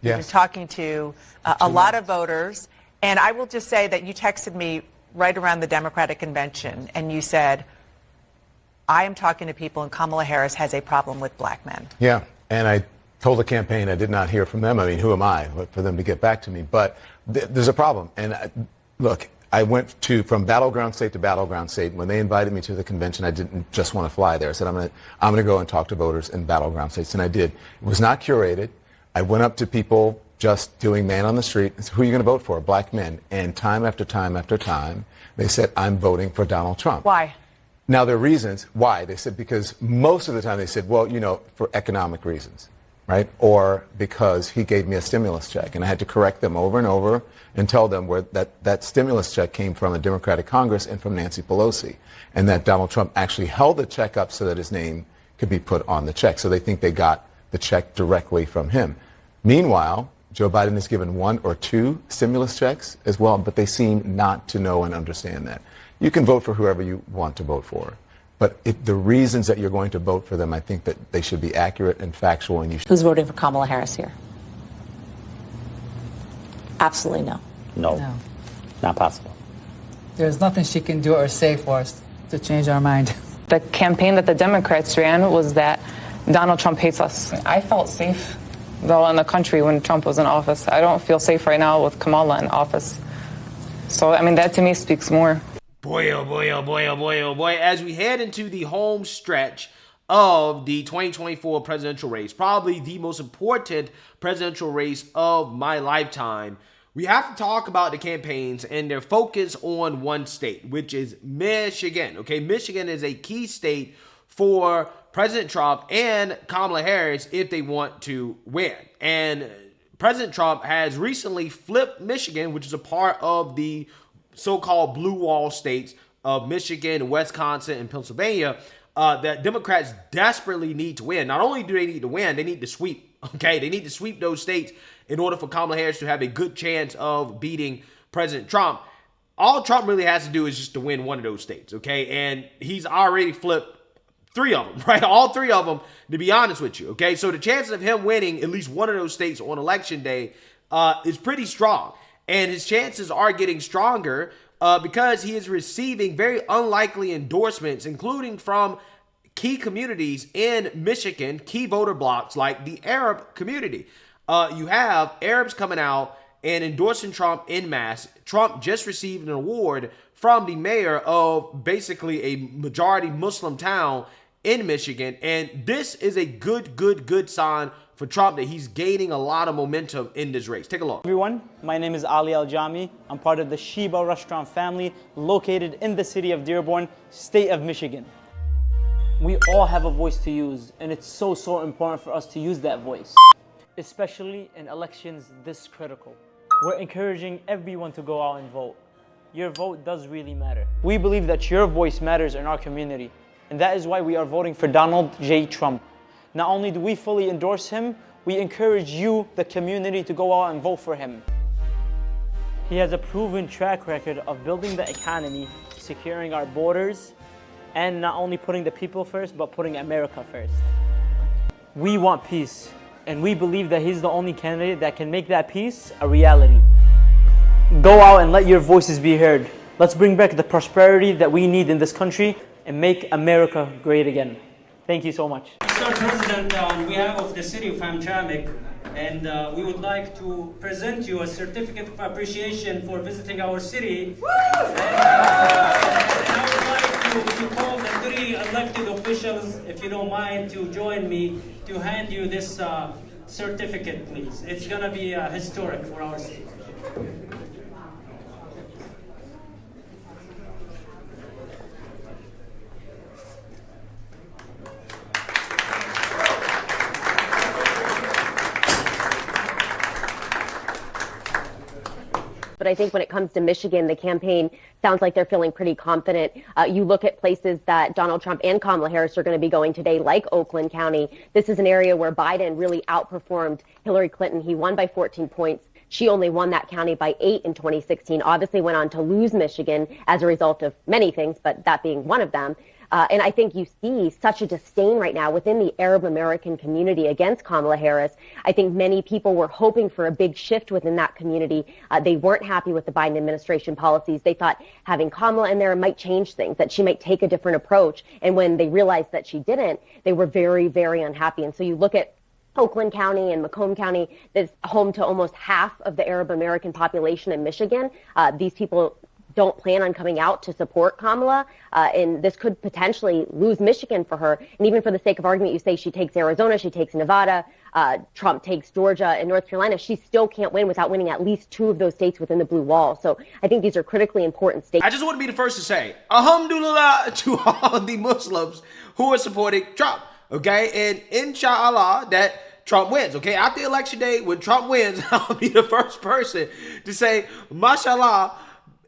Yes. You've been talking to a lot of voters. And I will just say that you texted me right around the Democratic convention, and you said, I am talking to people, and Kamala Harris has a problem with black men. Yeah, and I told the campaign I did not hear from them. I mean, who am I for them to get back to me? But there's a problem. And look, I went from battleground state to battleground state. When they invited me to the convention, I didn't just want to fly there. I said, I'm going to go and talk to voters in battleground states, and I did. It was not curated. I went up to people just doing man on the street and said, who are you going to vote for? Black men. And time after time after time, they said, I'm voting for Donald Trump. Why? Now, there are reasons why. They said, because most of the time they said, well, you know, for economic reasons, right? Or because he gave me a stimulus check. And I had to correct them over and over and tell them where that stimulus check came from a Democratic Congress and from Nancy Pelosi. And that Donald Trump actually held the check up so that his name could be put on the check. So they think they got the check directly from him. Meanwhile, Joe Biden has given 1 or 2 stimulus checks as well, but they seem not to know and understand that. You can vote for whoever you want to vote for, but the reasons that you're going to vote for them, I think that they should be accurate and factual. And you should. Who's voting for Kamala Harris here? Absolutely no. No. Not possible. There's nothing she can do or say for us to change our mind. The campaign that the Democrats ran was that Donald Trump hates us. I felt safe, though, in the country when Trump was in office. I don't feel safe right now with Kamala in office. So, I mean, that to me speaks more. Boy, oh boy, oh boy, oh boy, oh boy. As we head into the home stretch of the 2024 presidential race, probably the most important presidential race of my lifetime, we have to talk about the campaigns and their focus on one state, which is Michigan. Okay, Michigan is a key state for President Trump and Kamala Harris if they want to win. And President Trump has recently flipped Michigan, which is a part of the so-called blue wall states of Michigan, Wisconsin, and Pennsylvania, that Democrats desperately need to win. Not only do they need to win, they need to sweep. Okay, they need to sweep those states in order for Kamala Harris to have a good chance of beating President Trump. All Trump really has to do is just to win one of those states, okay? And he's already flipped 3 of them, right? All 3 of them, to be honest with you, okay? So the chances of him winning at least one of those states on election day is pretty strong. And his chances are getting stronger because he is receiving very unlikely endorsements, including from key communities in Michigan, key voter blocks like the Arab community. You have Arabs coming out and endorsing Trump en masse. Trump just received an award from the mayor of basically a majority Muslim town in Michigan. And this is a good sign for Trump that he's gaining a lot of momentum in this race. Take a look. Everyone, my name is Ali Al-Jami. I'm part of the Sheba restaurant family located in the city of Dearborn, state of Michigan. We all have a voice to use, and it's so important for us to use that voice, especially in elections this critical. We're encouraging everyone to go out and vote. Your vote does really matter. We believe that your voice matters in our community, and that is why we are voting for Donald J. Trump. Not only do we fully endorse him, we encourage you, the community, to go out and vote for him. He has a proven track record of building the economy, securing our borders, and not only putting the people first, but putting America first. We want peace, and we believe that he's the only candidate that can make that peace a reality. Go out and let your voices be heard. Let's bring back the prosperity that we need in this country and make America great again. Thank you so much. Mr. President, on behalf of the city of Hamtramck, and we would like to present you a certificate of appreciation for visiting our city. And I would like to call the 3 elected officials, if you don't mind, to join me to hand you this certificate, please. It's going to be historic for our city. But I think when it comes to Michigan, the campaign sounds like they're feeling pretty confident. You look at places that Donald Trump and Kamala Harris are going to be going today, like Oakland County. This is an area where Biden really outperformed Hillary Clinton. He won by 14 points. She only won that county by 8 in 2016, obviously went on to lose Michigan as a result of many things, but that being one of them. And I think you see such a disdain right now within the Arab American community against Kamala Harris. I think many people were hoping for a big shift within that community. They weren't happy with the Biden administration policies. They thought having Kamala in there might change things, that she might take a different approach. And when they realized that she didn't, they were very, very unhappy. And so you look at Oakland County and Macomb County, that's home to almost half of the Arab American population in Michigan. These people don't plan on coming out to support Kamala, and this could potentially lose Michigan for her. And even for the sake of argument, you say she takes Arizona, she takes Nevada, Trump takes Georgia and North Carolina. She still can't win without winning at least 2 of those states within the blue wall. So I think these are critically important states. I just want to be the first to say, alhamdulillah to all the Muslims who are supporting Trump, okay? And inshallah that Trump wins, okay? After election day, when Trump wins, I'll be the first person to say, mashallah,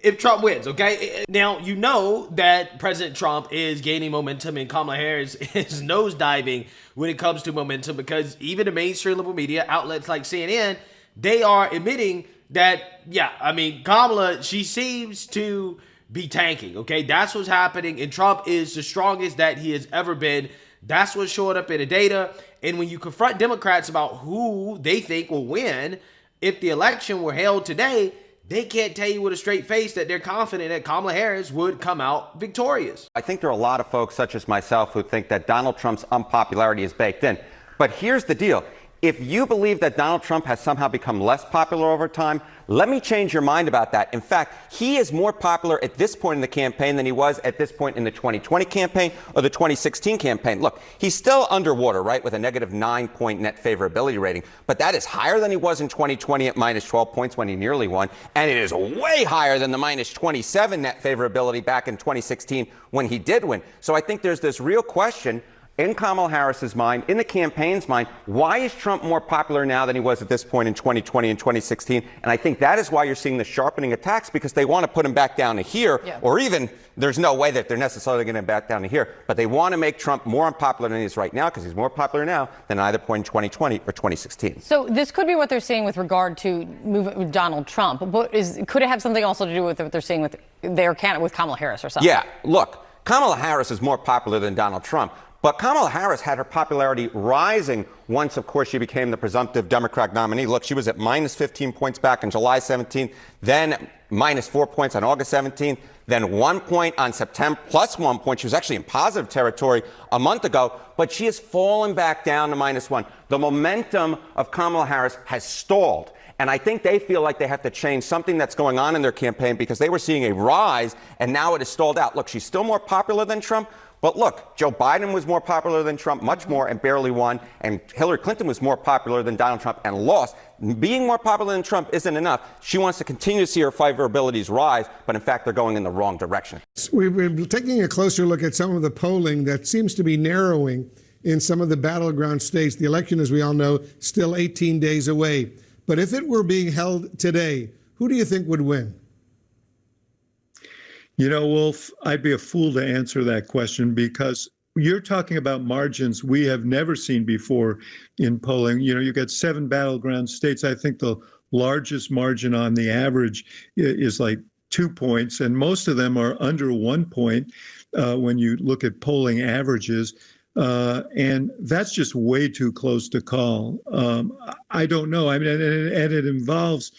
if Trump wins, okay? Now, you know that President Trump is gaining momentum and Kamala Harris is nosediving when it comes to momentum, because even the mainstream liberal media outlets like CNN, they are admitting that, yeah, I mean, Kamala, she seems to be tanking, okay? That's what's happening, and Trump is the strongest that he has ever been. That's what's showing up in the data. And when you confront Democrats about who they think will win if the election were held today, they can't tell you with a straight face that they're confident that Kamala Harris would come out victorious. I think there are a lot of folks, such as myself, who think that Donald Trump's unpopularity is baked in. But here's the deal. If you believe that Donald Trump has somehow become less popular over time, let me change your mind about that. In fact, he is more popular at this point in the campaign than he was at this point in the 2020 campaign or the 2016 campaign. Look, he's still underwater, right, with a negative 9-point net favorability rating. But that is higher than he was in 2020 at minus 12 points when he nearly won. And it is way higher than the minus 27 net favorability back in 2016 when he did win. So I think there's this real question in Kamala Harris's mind, in the campaign's mind, why is Trump more popular now than he was at this point in 2020 and 2016? And I think that is why you're seeing the sharpening attacks, because they want to put him back down to here, or even there's no way that they're necessarily going to back down to here, but they want to make Trump more unpopular than he is right now, because he's more popular now than either point in 2020 or 2016. So this could be what they're seeing with regard to Donald Trump, but could it have something also to do with what they're seeing with their candidate, with Kamala Harris or something? Yeah, look, Kamala Harris is more popular than Donald Trump. But Kamala Harris had her popularity rising once, of course, she became the presumptive Democratic nominee. Look, she was at minus 15 points back on July 17th, then minus 4 points on August 17th, then 1 point on September, plus 1 point. She was actually in positive territory a month ago, but she has fallen back down to minus 1. The momentum of Kamala Harris has stalled. And I think they feel like they have to change something that's going on in their campaign, because they were seeing a rise and now it has stalled out. Look, she's still more popular than Trump. But look, Joe Biden was more popular than Trump, much more, and barely won. And Hillary Clinton was more popular than Donald Trump and lost. Being more popular than Trump isn't enough. She wants to continue to see her favorabilities rise, but in fact, they're going in the wrong direction. We've been taking a closer look at some of the polling that seems to be narrowing in some of the battleground states. The election, as we all know, still 18 days away. But if it were being held today, who do you think would win? You know, Wolf, I'd be a fool to answer that question, because you're talking about margins we have never seen before in polling. You know, you got 7 battleground states. I think the largest margin on the average is like 2 points, and most of them are under 1 point when you look at polling averages. And that's just way too close to call. I don't know. I mean, and it involves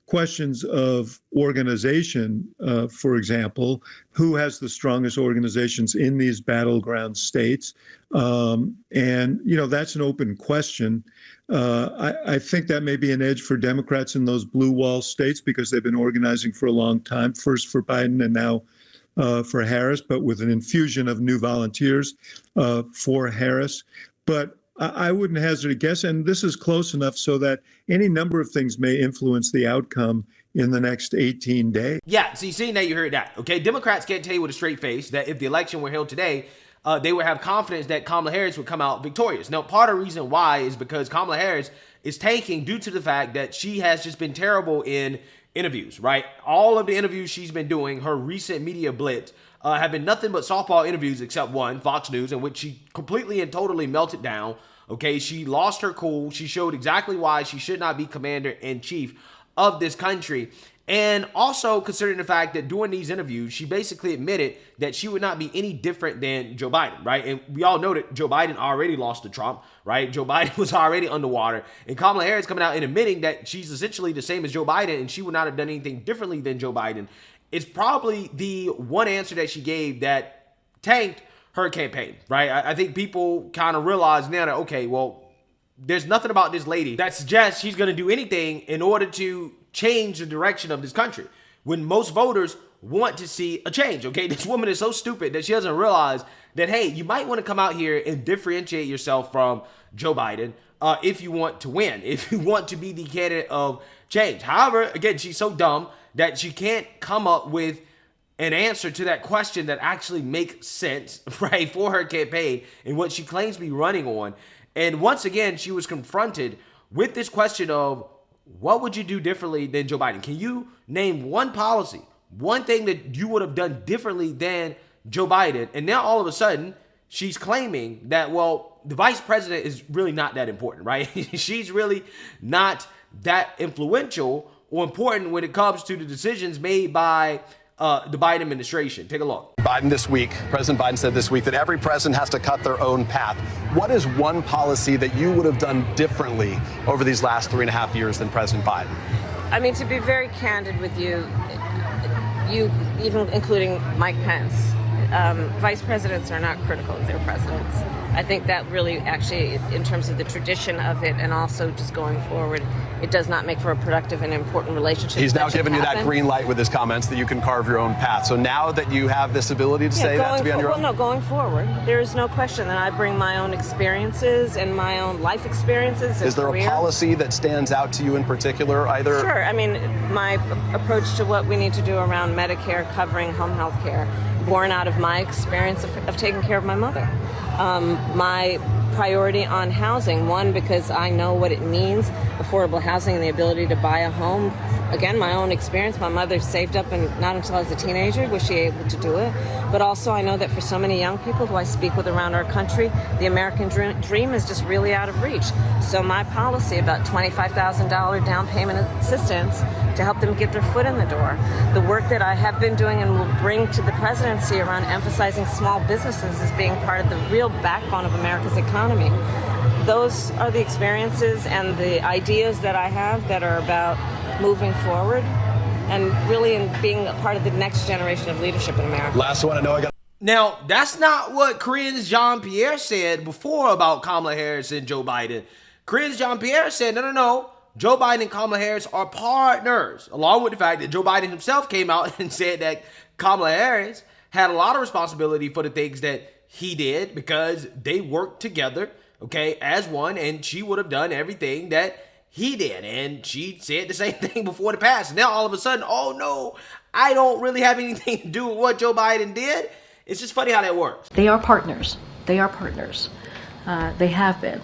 questions of organization, for example, who has the strongest organizations in these battleground states? And, you know, that's an open question. I think that may be an edge for Democrats in those blue wall states, because they've been organizing for a long time, first for Biden and now for Harris, but with an infusion of new volunteers for Harris. But I wouldn't hazard a guess, and this is close enough so that any number of things may influence the outcome in the next 18 days. Yeah, so you seen that, you heard that. Okay, Democrats can't tell you with a straight face that if the election were held today, they would have confidence that Kamala Harris would come out victorious. Now, part of the reason why is because Kamala Harris is tanking due to the fact that she has just been terrible in interviews, right? All of the interviews she's been doing, her recent media blitz, have been nothing but softball interviews except one, Fox News, in which she completely and totally melted down. Okay, she lost her cool. She showed exactly why she should not be commander-in-chief of this country. And also considering the fact that during these interviews, she basically admitted that she would not be any different than Joe Biden, right? And we all know that Joe Biden already lost to Trump, right? Joe Biden was already underwater. And Kamala Harris coming out and admitting that she's essentially the same as Joe Biden and she would not have done anything differently than Joe Biden. It's probably the one answer that she gave that tanked her campaign, right? I think people kind of realize now that, okay, well, there's nothing about this lady that suggests she's going to do anything in order to change the direction of this country when most voters want to see a change. Okay, this woman is so stupid that she doesn't realize that, hey, you might want to come out here and differentiate yourself from Joe Biden if you want to win, if you want to be the candidate of change. However, again, she's so dumb that she can't come up with an answer to that question that actually makes sense, right, for her campaign and what she claims to be running on. And once again, she was confronted with this question of, what would you do differently than Joe Biden? Can you name one policy, one thing that you would have done differently than Joe Biden? And now all of a sudden, she's claiming that, well, the vice president is really not that important, right? She's really not that influential or important when it comes to the decisions made by the Biden administration. Take a look. Biden this week, President Biden said this week that every president has to cut their own path. What is one policy that you would have done differently over these last 3.5 years than President Biden? I mean, to be very candid with you, even including Mike Pence, vice presidents are not critical of their presidents. I think that really actually, in terms of the tradition of it and also just going forward, it does not make for a productive and important relationship. He's now given you that green light with his comments that you can carve your own path. So now that you have this ability to say that to be on your own? Well, no, going forward, there is no question that I bring my own experiences and my own life experiences. Is there a policy that stands out to you in particular, either? Sure. I mean, my approach to what we need to do around Medicare covering home health care, born out of my experience of taking care of my mother. My priority on housing, one, because I know what it means, affordable housing and the ability to buy a home. Again, my own experience, my mother saved up, and not until I was a teenager was she able to do it. But also I know that for so many young people who I speak with around our country, the American dream is just really out of reach. So my policy about $25,000 down payment assistance to help them get their foot in the door. The work that I have been doing and will bring to the presidency around emphasizing small businesses as being part of the real backbone of America's economy. Those are the experiences and the ideas that I have that are about moving forward and really in being a part of the next generation of leadership in America. Last one, I know I got. Now, that's not what Karine Jean-Pierre said before about Kamala Harris and Joe Biden. Karine Jean-Pierre said, no. Joe Biden and Kamala Harris are partners, along with the fact that Joe Biden himself came out and said that Kamala Harris had a lot of responsibility for the things that he did because they worked together, okay, as one, and she would have done everything that he did. And she said the same thing before the past. Now, all of a sudden, oh no, I don't really have anything to do with what Joe Biden did. It's just funny how that works. They are partners. They are partners. They have been.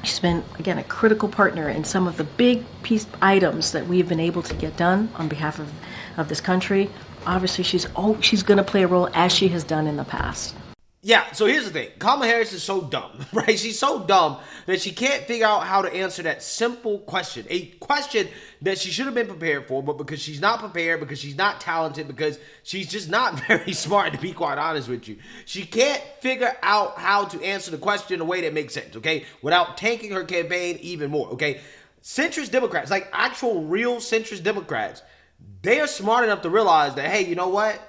She's been, again, a critical partner in some of the big piece items that we've been able to get done on behalf of this country. Obviously, she's going to play a role as she has done in the past. Yeah, so here's the thing. Kamala Harris is so dumb, right? She's so dumb that she can't figure out how to answer that simple question. A question that she should have been prepared for, but because she's not prepared, because she's not talented, because she's just not very smart, to be quite honest with you. She can't figure out how to answer the question in a way that makes sense, okay? Without tanking her campaign even more, okay? Centrist Democrats, like actual real centrist Democrats, they are smart enough to realize that, hey, you know what?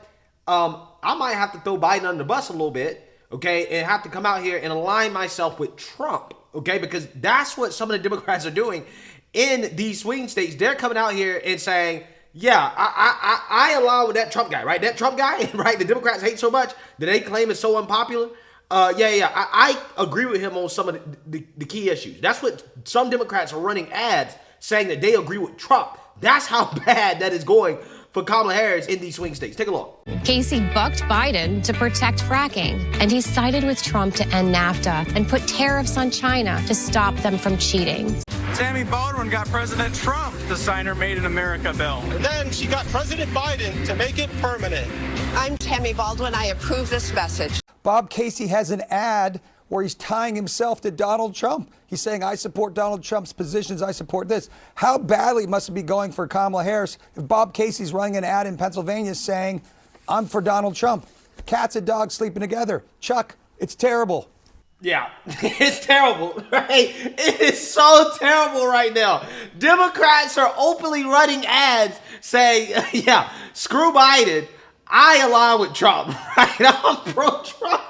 I might have to throw Biden under the bus a little bit, okay, and have to come out here and align myself with Trump, okay, because that's what some of the Democrats are doing in these swing states. They're coming out here and saying, yeah, I align with that Trump guy, right? That Trump guy, right? The Democrats hate so much that they claim is so unpopular. I agree with him on some of the key issues. That's what some Democrats are running ads saying that they agree with Trump. That's how bad that is going for Kamala Harris in these swing states. Take a look. Casey bucked Biden to protect fracking, and he sided with Trump to end NAFTA and put tariffs on China to stop them from cheating. Tammy Baldwin got President Trump to sign her Made in America bill. And then she got President Biden to make it permanent. I'm Tammy Baldwin. I approve this message. Bob Casey has an ad where he's tying himself to Donald Trump. He's saying, I support Donald Trump's positions. I support this. How badly must it be going for Kamala Harris if Bob Casey's running an ad in Pennsylvania saying, I'm for Donald Trump. Cats and dogs sleeping together. Chuck, it's terrible. Yeah, it's terrible, right? It is so terrible right now. Democrats are openly running ads saying, yeah, screw Biden. I align with Trump, right? I'm pro-Trump.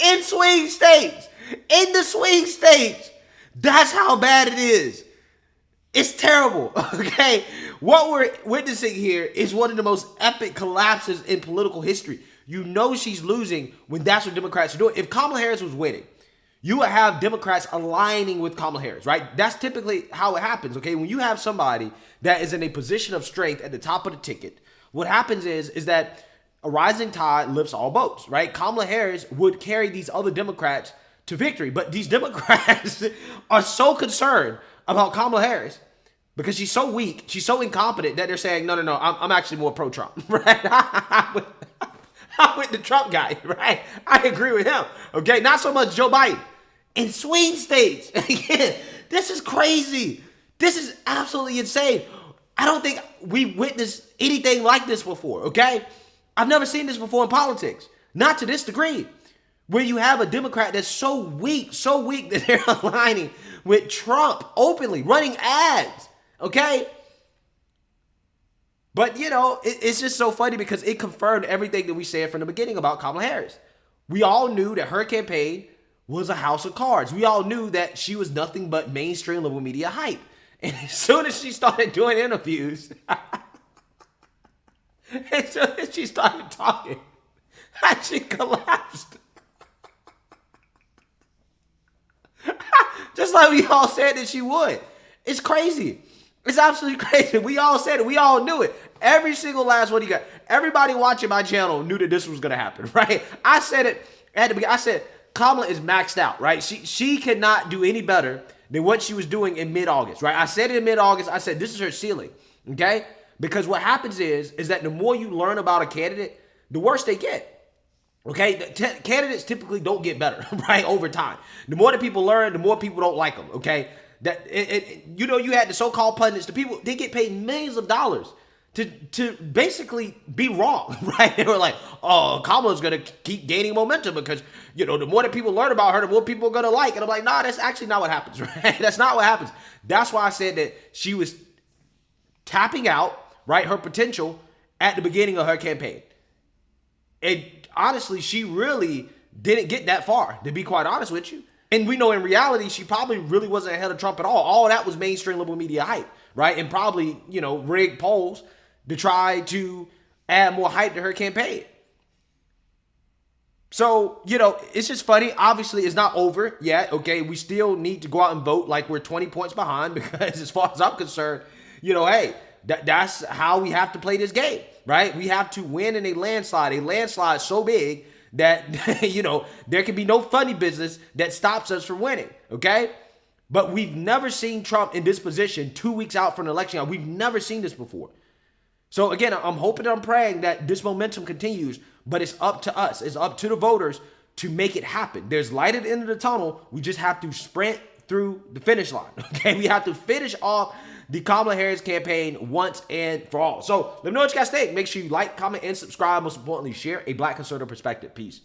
In swing states. In the swing states. That's how bad it is. It's terrible, okay? What we're witnessing here is one of the most epic collapses in political history. You know she's losing when that's what Democrats are doing. If Kamala Harris was winning, you would have Democrats aligning with Kamala Harris, right? That's typically how it happens, okay? When you have somebody that is in a position of strength at the top of the ticket, what happens is that a rising tide lifts all boats, right? Kamala Harris would carry these other Democrats to victory, but these Democrats are so concerned about Kamala Harris because she's so weak, she's so incompetent that they're saying, no, I'm actually more pro-Trump, right? I'm with the Trump guy, right? I agree with him, okay? Not so much Joe Biden. In swing states, again, this is crazy. This is absolutely insane. I don't think we've witnessed anything like this before, okay? I've never seen this before in politics. Not to this degree, where you have a Democrat that's so weak that they're aligning with Trump openly, running ads, okay? But, you know, it's just so funny because it confirmed everything that we said from the beginning about Kamala Harris. We all knew that her campaign was a house of cards. We all knew that she was nothing but mainstream liberal media hype. And as soon as she started doing interviews, as soon as she started talking, she collapsed. Just like we all said that she would. It's crazy. It's absolutely crazy. We all said it. We all knew it. Every single last one you got. Everybody watching my channel knew that this was going to happen, right? I said it at the beginning. I said Kamala is maxed out, right? She cannot do any better than what she was doing in mid-August, right? I said it in mid-August. I said this is her ceiling, okay? Because what happens is that the more you learn about a candidate, the worse they get. Okay, candidates typically don't get better, right, over time. The more that people learn, the more people don't like them, okay? You know, you had the so-called pundits, the people, they get paid millions of dollars to basically be wrong, right? They were like, oh, Kamala's going to keep gaining momentum because, you know, the more that people learn about her, the more people are going to like. And I'm like, nah, that's actually not what happens, right? That's not what happens. That's why I said that she was tapping out, right, her potential at the beginning of her campaign. And honestly, she really didn't get that far, to be quite honest with you. And we know in reality, she probably really wasn't ahead of Trump at all. All that was mainstream liberal media hype, right? And probably, you know, rigged polls to try to add more hype to her campaign. So, you know, it's just funny. Obviously, it's not over yet, okay? We still need to go out and vote like we're 20 points behind because as far as I'm concerned, you know, hey, that's how we have to play this game, right? We have to win in a landslide so big that, you know, there can be no funny business that stops us from winning, okay? But we've never seen Trump in this position 2 weeks out from an election. We've never seen this before. So again, I'm hoping and I'm praying that this momentum continues, but it's up to us. It's up to the voters to make it happen. There's light at the end of the tunnel. We just have to sprint through the finish line, okay? We have to finish off the Kamala Harris campaign once and for all. So let me know what you guys think. Make sure you like, comment, and subscribe. Most importantly, share a Black conservative perspective. Peace.